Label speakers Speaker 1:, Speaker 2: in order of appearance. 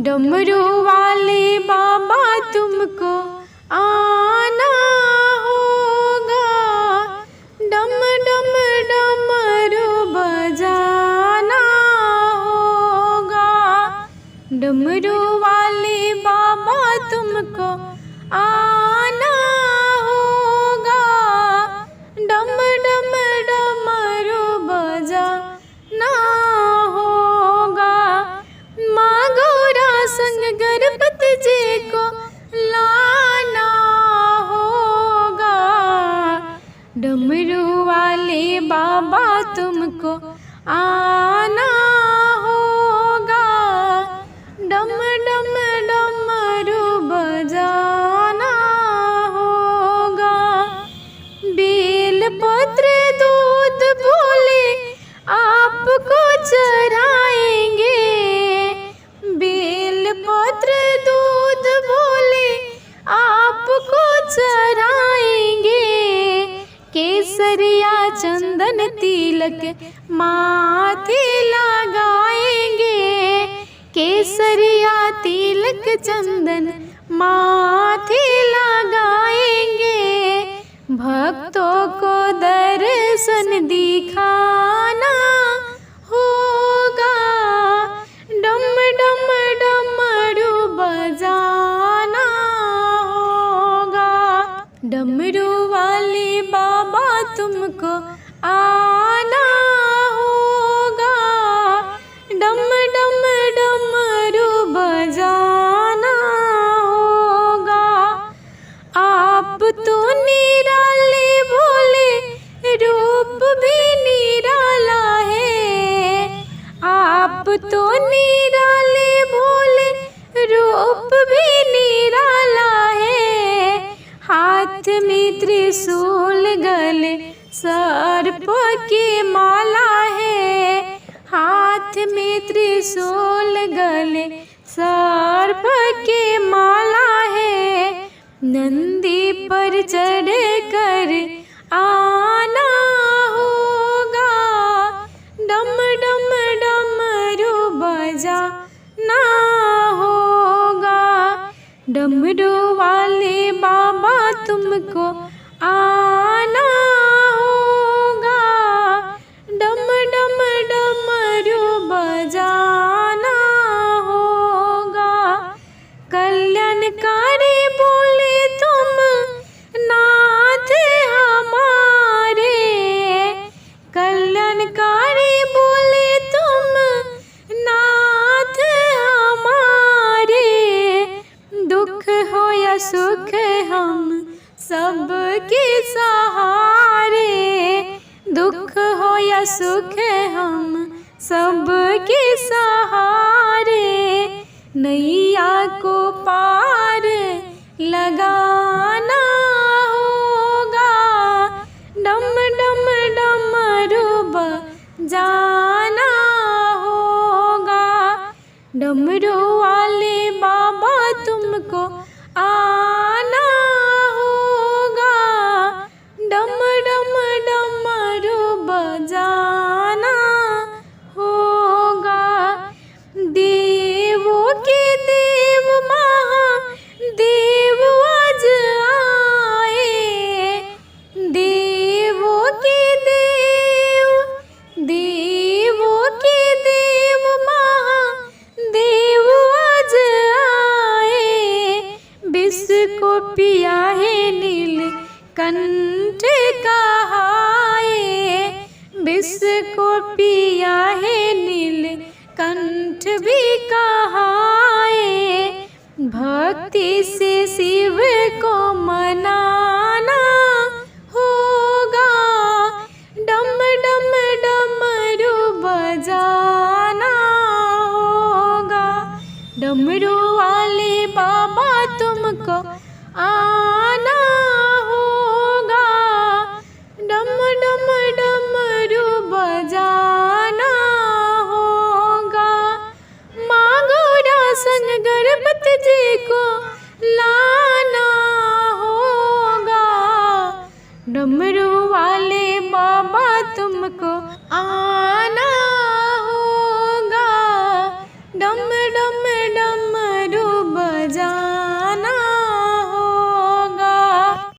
Speaker 1: डमरू वाले बाबा तुमको आना होगा, डम डम डमरू बजाना होगा। डमरू वाले बाबा तुमको आना होगा, डम डम डमरू बजाना होगा। माँ गौरा संग गणपति जी को लाना होगा, डमरू वाले बाबा तुमको आना होगा, डम डम डमरू बजाना होगा। बेल पत्र दूध बोले आपको चढ़ाएंगे, बेल पत्र दूध बोले आपको चढ़ाएंगे। केसरिया चंदन तिलक माथे लगाएंगे, केसरिया तिलक चंदन माथे लगाएंगे। भक्तों को दर्शन दिखाना होगा, डम डम डमरू बजाना होगा। डमरू वाले बाबा तुमको आना होगा, डम डम डमरू बजाना होगा। आप तो निराले भोले, रूप भी निराला है। आप तो निराले भोले, रूप भी निराला है। हाथ में त्रिशूल गले सर्प की माला है, हाथ में त्रिशूल गले सर्प की माला है। नंदी पर चढ़ कर आना होगा, डम डम डमरू बजाना होगा। डमरू वाले बाबा तुमको आना होगा, डम डम डमरू बजाना होगा। कल्याणकारी बोले तुम नाथ हमारे, कल्याणकारी बोले तुम नाथ हमारे। दुख हो या सुख हम सबके सहारे, दुख हो या सुख हम सबके सहारे। नैया को पार लगाना होगा, डम डम डमरू बजाना होगा। डमरू वाले बाबा तुमको आना होगा, डम डम डमरू बजाना होगा। देवों के देव महादेव आज आए, देवों के देव, देवों के देव महादेव आज आए। विष को पिया है नीलकंठ कहाए, विष को पिया है नीलकंठ भी कहाए। भक्ति से शिव को मनाना होगा, डम डम डमरू बजाना होगा। डमरू वाले बाबा तुमको आना होगा, डम डम